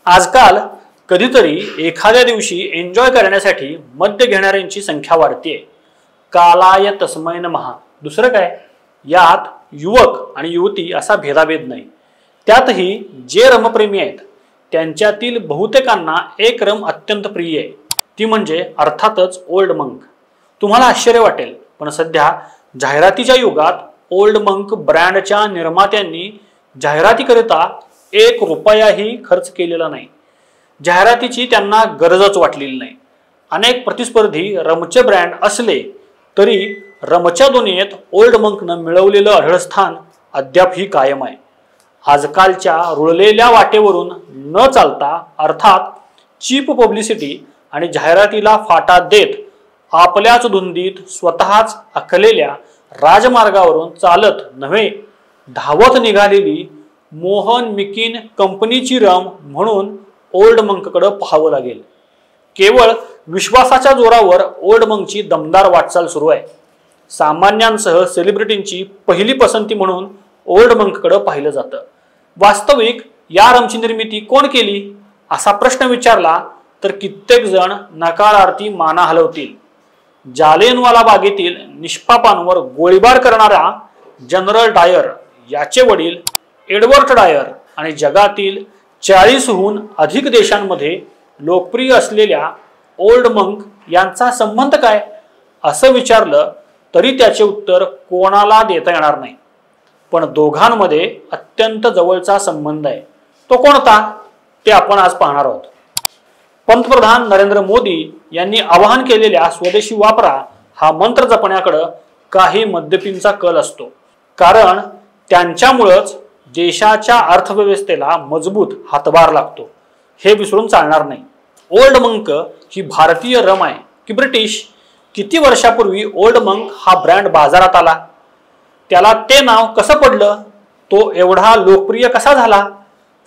आजकाल कधीतरी एखाद्या दिवशी एन्जॉय करण्यासाठी मद्य घेणाऱ्यांची संख्या वाढते। कालाय तस्मै नमः। दुसरं काय, यात युवक आणि युवती असा भेदाभेद नाही। त्यातही जे रमप्रेमी आहेत त्यांच्यातील बहुतेकांना एक रम अत्यंत प्रिय आहे, ती म्हणजे अर्थातच ओल्ड मंक। तुम्हाला आश्चर्य वाटेल, पण सध्या जाहिरातीच्या युगात ओल्ड मंक ब्रँडच्या निर्मात्यांनी जाहिरातीकरिता 1 रुपयाही खर्च केलेला नाही। जाहिरातीची त्यांना गरजच वाटलेली नाही। अनेक प्रतिस्पर्धी रमचे ब्रँड असले तरी रमच्या दुनियेत ओल्ड मंकनं मिळवलेलं अढळस्थान अद्यापही कायम आहे। आजकालच्या रुळलेल्या वाटेवरून न चालता अर्थात चीप पब्लिसिटी आणि जाहिरातीला फाटा देत आपल्याच धुंदीत स्वतःच आखलेल्या राजमार्गावरून चालत नव्हे धावत निघालेली मोहन मिकिन कंपनीची रम म्हणून ओल्ड मंककडे पाहावं लागेल। केवळ विश्वासाच्या जोरावर ओल्ड मंकची दमदार वाटचाल सुरू आहे। सामान्यांसह सेलिब्रिटींची पहिली पसंती म्हणून ओल्ड मंककडे पाहिलं जातं। वास्तविक या रमची निर्मिती कोण केली असा प्रश्न विचारला तर कित्येक जण नकारार्थी माना हलवतील। जालियनवाला बागेतील निष्पापांवर गोळीबार करणारा जनरल डायर याचे वडील एडवर्ड डायर आणि जगातील 40हून अधिक देशांमध्ये लोकप्रिय असलेल्या ओल्ड मंक यांचा संबंध काय असं विचारलं तरी त्याचे उत्तर कोणाला देता येणार नाही। पण दोघांमध्ये अत्यंत जवळचा संबंध आहे। तो कोणता ते आपण आज पाहणार आहोत। पंतप्रधान नरेंद्र मोदी यांनी आवाहन केलेल्या स्वदेशी वापरा हा मंत्र जपण्याकडे काही मद्यपींचा कल असतो, कारण त्यांच्यामुळेच देशाच्या अर्थव्यवस्थेला मजबूत हातभार लागतो, हे विसरून चालणार नाही। ओल्ड मंक ही भारतीय रम आहे की ब्रिटिश? किती वर्षापूर्वी ओल्ड मंक हा ब्रँड बाजारात आला? त्याला ते नाव कसं पडलं? तो एवढा लोकप्रिय कसा झाला?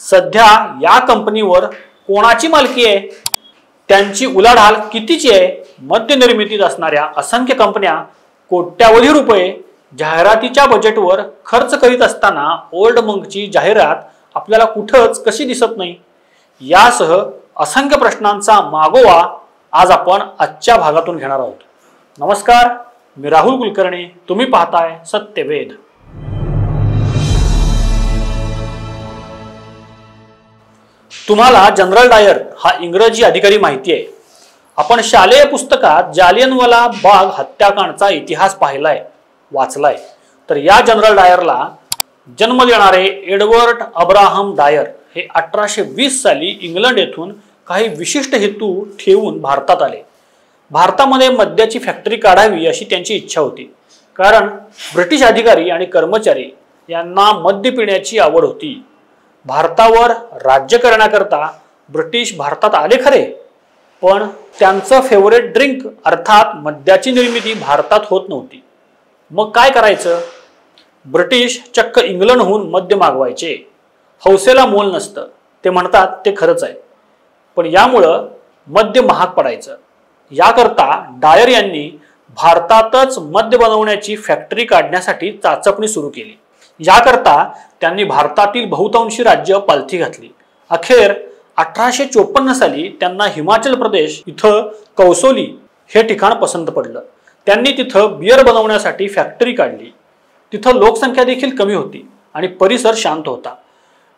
सध्या या कंपनीवर कोणाची मालकी आहे? त्यांची उलाढाल कितीची आहे? मद्य निर्मितीत असणाऱ्या असंख्य कंपन्या कोट्यावधी रुपये जाहिरातीच्या बजेटवर खर्च करीत असताना ओल्ड मंकची जाहिरात आपल्याला कुठंच कशी दिसत नाही? यासह असंख्य प्रश्नांचा मागोवा आज आपण आजच्या भागातून घेणार आहोत। नमस्कार, मी राहुल कुलकर्णी, तुम्ही पाहताय सत्यवेद। तुम्हाला जनरल डायर हा इंग्रजी अधिकारी माहिती आहे। आपण शालेय पुस्तकात जालियनवाला बाग हत्याकांडचा इतिहास पाहिलाय, वाचलाय। तर या जनरल डायरला जन्म देणारे एडवर्ड अब्राहम डायर हे 1820 साली इंग्लंड येथून काही विशिष्ट हेतू ठेवून भारतात आले। भारतामध्ये मद्याची फॅक्टरी काढावी अशी त्यांची इच्छा होती, कारण ब्रिटिश अधिकारी आणि कर्मचारी यांना मद्य पिण्याची आवड होती। भारतावर राज्य करण्याकरता ब्रिटिश भारतात आले खरे, पण त्यांचं फेवरेट ड्रिंक अर्थात मद्याची निर्मिती भारतात होत नव्हती। मग काय करायचं? ब्रिटिश चक्क इंग्लंडहून मद्य मागवायचे। हौसेला मोल नसतं, ते म्हणतात ते खरंच आहे, पण यामुळं मद्य महाग पडायचं। याकरता डायर यांनी भारतातच मद्य बनवण्याची फॅक्टरी काढण्यासाठी चाचपणी सुरू केली। याकरता त्यांनी भारतातील बहुतांशी राज्य पालथी घातली। अखेर 1854 साली त्यांना हिमाचल प्रदेश इथं कौसोली हे ठिकाण पसंत पडलं। त्यांनी तिथं बियर बनवण्यासाठी फॅक्टरी काढली। तिथं लोकसंख्या देखील कमी होती आणि परिसर शांत होता।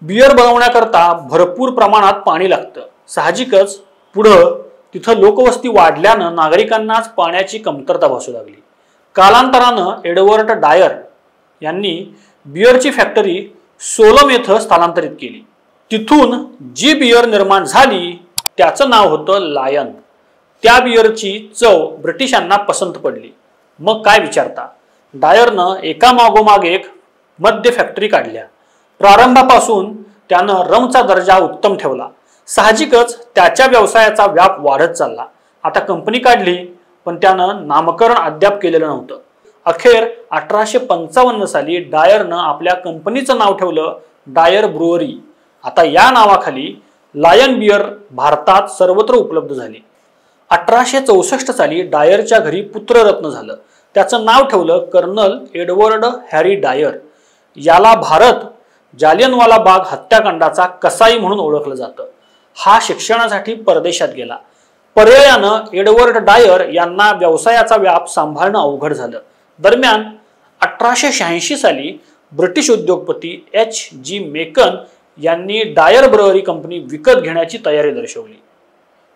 बियर बनवण्याकरता भरपूर प्रमाणात पाणी लागतं। साहजिकच पुढं तिथं लोकवस्ती वाढल्यानं नागरिकांनाच पाण्याची कमतरता भासू लागली। कालांतरानं एडवर्ड डायर यांनी बियरची फॅक्टरी सोलम येथे स्थलांतरित केली। तिथून जी बियर निर्माण झाली त्याचं नाव होतं लायन। त्या बियरची चव ब्रिटिशांना पसंत पडली। मग काय विचारता, डायरनं एका मागोमाग एक मद्य फॅक्टरी काढल्या। प्रारंभापासून त्यानं रमचा दर्जा उत्तम ठेवला। साहजिकच त्याच्या व्यवसायाचा व्याप वाढत चालला। आता कंपनी काढली, पण त्यानं नामकरण अद्याप केलेलं नव्हतं। अखेर 1855 साली डायरनं आपल्या कंपनीचं नाव ठेवलं डायर ब्रुअरी। आता या नावाखाली लायन बियर भारतात सर्वत्र उपलब्ध झाली। 1864 साली डायरच्या घरी पुत्ररत्न झालं। त्याचं नाव ठेवलं कर्नल एडवर्ड हॅरी डायर। याला भारत जालियनवाला बाग हत्याकांडाचा कसाई म्हणून ओळखलं जातं। हा शिक्षणासाठी परदेशात गेला. पर्यायानं एडवर्ड डायर यांना व्यवसायाचा व्याप सांभाळणं अवघड झालं. दरम्यान 1886 साली ब्रिटिश उद्योगपती H.G. मेकन यांनी डायर ब्रुअरी कंपनी विकत घेण्याची तयारी दर्शवली.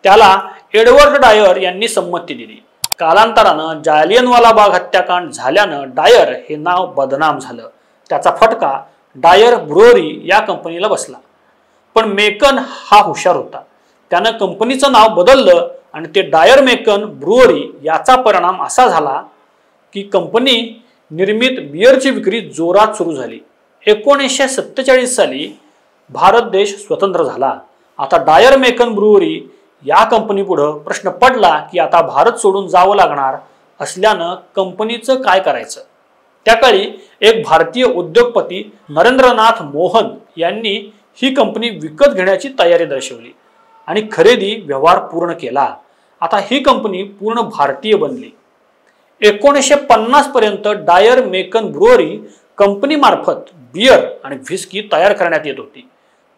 त्याला एडवर्ड डायर यांनी संमती दिली. कालांतरानं जालियनवाला बाग हत्याकांड झाल्यानं डायर हे नाव बदनाम झालं. त्याचा फटका डायर ब्रुअरी या कंपनीला बसला. पण मेकन हा हुशार होता. त्यानं कंपनीचं नाव बदललं आणि ते डायर मेकन ब्रुअरी. याचा परिणाम असा झाला की कंपनी निर्मित बिअरची विक्री जोरात सुरू झाली. 1947 साली भारत देश स्वतंत्र झाला. आता डायर मेकन ब्रुअरी या कंपनी पुढे प्रश्न पडला की आता भारत सोडून जावं लागणार असल्यानं कंपनीचं काय करायचं. त्याकाळी एक भारतीय उद्योगपती नरेंद्रनाथ मोहन यांनी ही कंपनी विकत घेण्याची तयारी दर्शवली आणि खरेदी व्यवहार पूर्ण केला. आता ही कंपनी पूर्ण भारतीय बनली. 1950 पर्यंत डायर मेकन ब्रुअरी कंपनी मार्फत बियर आणि व्हिस्की तयार करण्यात येत होती.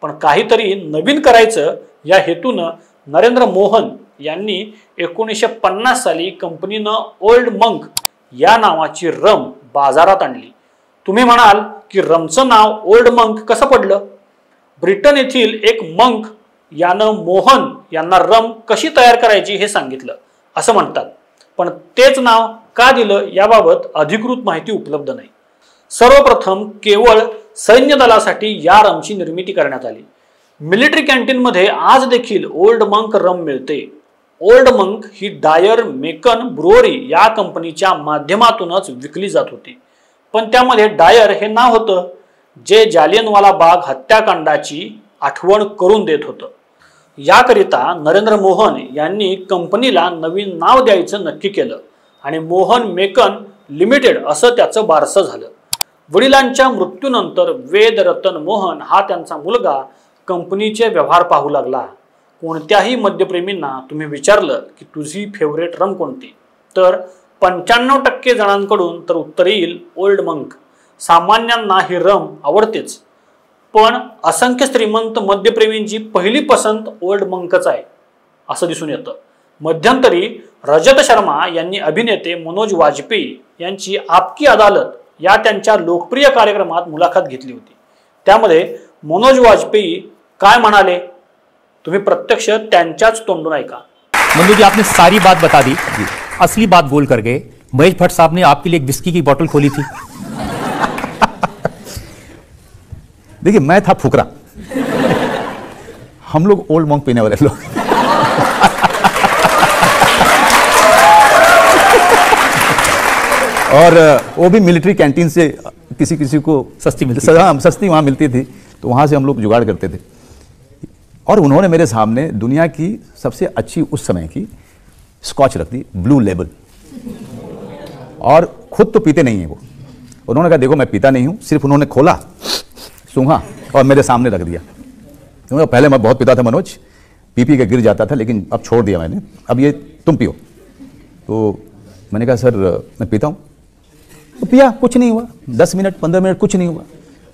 पण काहीतरी नवीन करायचं या हेतूनं नरेंद्र मोहन यांनी 1950 साली कंपनीनं ओल्ड मंक या नावाची रम बाजारात आणली. तुम्ही म्हणाल की रमचं नाव ओल्ड मंक कसं पडलं? ब्रिटन येथील एक मंक यानं मोहन यांना रम कशी तयार करायची हे सांगितलं असं म्हणतात. पण तेच नाव का दिलं याबाबत अधिकृत माहिती उपलब्ध नाही. सर्वप्रथम केवळ सैन्य दलासाठी या रमची निर्मिती करण्यात आली. मिलिटरी कॅन्टीनमध्ये आज देखील ओल्ड मंक रम मिळते. ओल्ड मंक ही डायर मेकन ब्रुअरी या कंपनीच्या माध्यमातूनच विकली जात होती. पण त्यामध्ये डायर हे नाव होतं जे जालियनवाला बाग हत्याकांडाची आठवण करून देत होतं. याकरिता नरेंद्र मोहन यांनी कंपनीला नवीन नाव द्यायचं नक्की केलं आणि मोहन मेकन लिमिटेड असं त्याचं बारसं झालं. वडिलांच्या मृत्यूनंतर वेद रतन मोहन हा त्यांचा मुलगा कंपनीचे व्यवहार पाहू लागला. कोणत्याही मद्यप्रेमींना तुम्ही विचारलं की तुझी फेवरेट रम कोणती तर 95% जणांकडून तर उत्तर येईल ओल्ड मंक. सामान्यांना ही रम आवडतेच पण असंख्य श्रीमंत मद्यप्रेमींची पहिली पसंत ओल्ड मंकच आहे असं दिसून येतं. मध्यंतरी रजत शर्मा यांनी अभिनेते मनोज वाजपेयी यांची आपकी अदालत या त्यांच्या लोकप्रिय कार्यक्रमात मुलाखत घेतली होती. त्यामध्ये मनोज वाजपेयी काय म्हणाले तुम्ही प्रत्यक्ष त्यांच्याच तोंडून ऐका. मनोज जी आपने सारी बात बता दी, असली बात बोल कर गए. महेश भट्ट साहब ने आपके लिए एक विस्की की बोतल खोली थी. देखिए मैं था फुकरा, हम लोग ओल्ड मंक पीने वाले लोग. और वो भी मिलिट्री कैंटीन से किसी किसी को सस्ती वहाँ मिलती थी तो वहाँ से हम लोग जुगाड़ करते थे. और उन्होंने मेरे सामने दुनिया की सबसे अच्छी उस समय की स्कॉच रख दी, ब्लू लेबल. और खुद तो पीते नहीं हैं वो. उन्होंने कहा देखो मैं पीता नहीं हूँ, सिर्फ उन्होंने खोला, सूंघा और मेरे सामने रख दिया. क्योंकि पहले मैं बहुत पीता था मनोज, पी के गिर जाता था, लेकिन अब छोड़ दिया मैंने. अब ये तुम पियो. तो मैंने कहा सर मैं पीता हूँ. तो पिया, कुछ नहीं हुआ. 10 मिनट 15 मिनट कुछ नहीं हुआ.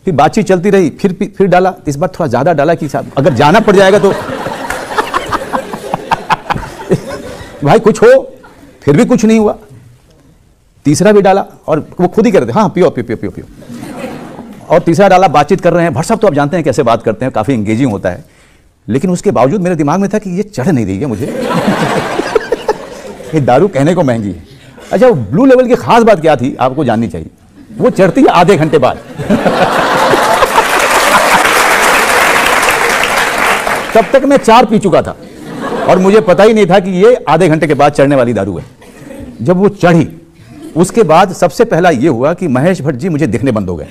फिर बातचीत चलती रही, फिर डाला. इस बार थोड़ा ज़्यादा डाला कि अगर जाना पड़ जाएगा तो भाई कुछ हो. फिर भी कुछ नहीं हुआ. तीसरा भी डाला और वो खुद ही कहते हाँ पियो पियो पियो पियो. और तीसरा डाला, बातचीत कर रहे हैं. भट्ट साहब तो आप जानते हैं कैसे बात करते हैं, काफ़ी एंगेजिंग होता है. लेकिन उसके बावजूद मेरे दिमाग में था कि ये चढ़ नहीं रही है मुझे. ये दारू कहने को महंगी है. अच्छा, ब्लू लेवल की खास बात क्या थी आपको जाननी चाहिए. वो चढ़ती है आधे घंटे बाद. तब तक मैं 4 पी चुका था और मुझे पता ही नहीं था कि ये आधे घंटे के बाद चढ़ने वाली दारू है. जब वो चढ़ी उसके बाद सबसे पहला ये हुआ कि महेश भट्ट जी मुझे दिखने बंद हो गए.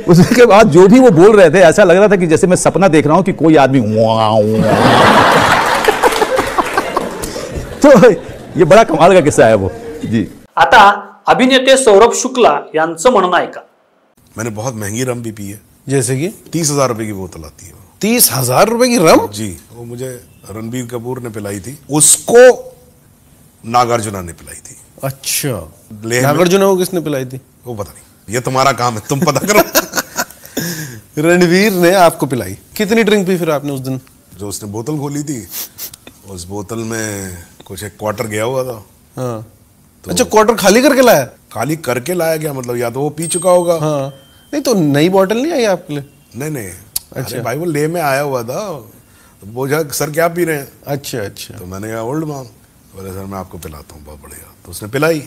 उसके बाद जो भी वो बोल रहे थे ऐसा लग रहा था कि जैसे मैं सपना देख रहा हूं कि कोई आदमी तो ये बड़ा कमाल का किस्सा है वो जी. आता अभिनेते सौरभ शुक्ला यांचं म्हणणं ऐका. मैंने बहुत महंगी रम भी पी है. जैसे कि 30,000 रुपए की बोतल आती है. 30,000 रुपए की रम? जी, वो मुझे रणबीर कपूर ने पिलाई थी. उसको नागार्जुना ने पिलाई थी. अच्छा, लेह में- नागार्जुना को किसने पिलाई थी? वो पता नहीं, ये तुम्हारा काम है, तुम पता करो. रणवीर ने आपको पिलाई। कितनी ड्रिंक पी फिर आपने उस दिन? जो उसने बोतल खोली थी, उस बोतल में कुछ एक क्वार्टर गया हुआ था। हाँ। तो अच्छा, क्वार्टर खाली करके लाया? खाली करके लाया गया, मतलब या तो वो पी चुका होगा। हाँ। नहीं तो नई बोतल नहीं आई आपके लिए? नहीं। अच्छा। अरे भाई वो ले में आया हुआ था, बोझा सर क्या पी रहे हैं? अच्छा। तो मैंने कहा ओल्ड मांग। बोले सर मैं आपको पिलाता हूँ, बहुत बढ़िया। तो उसने पिलाई,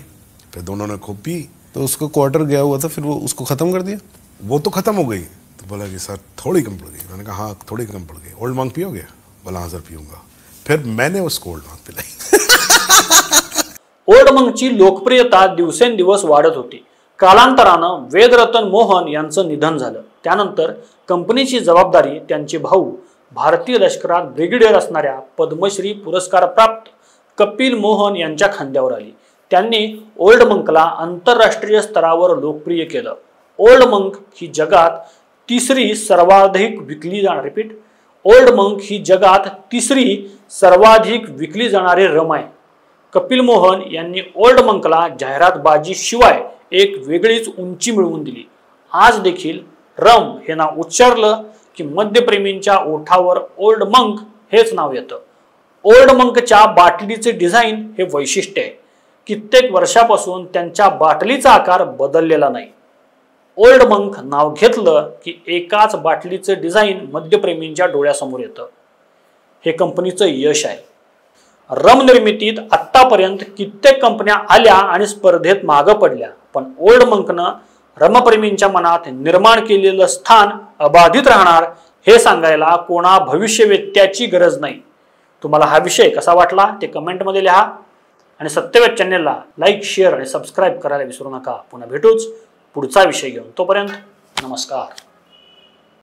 फिर दोनों ने खूब पी। तो उसको क्वार्टर गया हुआ था, फिर वो उसको खत्म कर दिया? वो तो खत्म हो गई। तो बोला कि सर थोड़ी कम पड़ गई। मैंने कहा हाँ थोड़ी कम पड़ गई, ओल्ड मांग पियोगे? बोला हाँ सर पीऊंगा। फिर मैंने उसको ओल्ड मांग पिलाई। ओल्ड मंकची लोकप्रियता दिवसेंदिवस वाढत होती। कालांतरानं वेदरतन मोहन यांचं निधन झालं। त्यानंतर कंपनीची जबाबदारी त्यांचे भाऊ भारतीय लष्करात ब्रिगेडियर असणाऱ्या पद्मश्री पुरस्कार प्राप्त कपिल मोहन यांच्या खांद्यावर आली। त्यांनी ओल्ड मंकला आंतरराष्ट्रीय स्तरावर लोकप्रिय केलं। ओल्ड मंक ही जगात तिसरी सर्वाधिक विकली जाणारी रम आहे। कपिल मोहन यांनी ओल्ड मंकला जाहिरातबाजी शिवाय एक वेगळीच उंची मिळवून दिली। आज देखील रम हे नाव उच्चारलं की मद्यप्रेमींच्या ओठावर ओल्ड मंक हेच नाव येतं। ओल्ड मंकच्या बाटलीचे डिझाईन हे वैशिष्ट्य आहे। कित्येक वर्षापासून त्यांच्या बाटलीचा आकार बदललेला नाही। ओल्ड मंक नाव घेतलं की एकाच बाटलीचे डिझाईन मद्यप्रेमींच्या डोळ्यासमोर येतं। हे कंपनीचं यश आहे। रम निर्मितीत आतापर्यंत कित्येक कंपन्या आल्या आणि स्पर्धेत मागे पडल्या, पण ओल्ड मंकनं रमप्रेमींच्या मनात निर्माण केलेलं स्थान अबाधित राहणार हे सांगायला कोणा भविष्यवेत्त्याची गरज नाही। तुम्हाला हा विषय कसा वाटला ते कमेंटमध्ये लिहा आणि सत्यवेद चॅनेलला लाईक, शेअर आणि सबस्क्राईब करायला विसरू नका। पुन्हा भेटूच पुढचा विषय घेऊन, तोपर्यंत नमस्कार।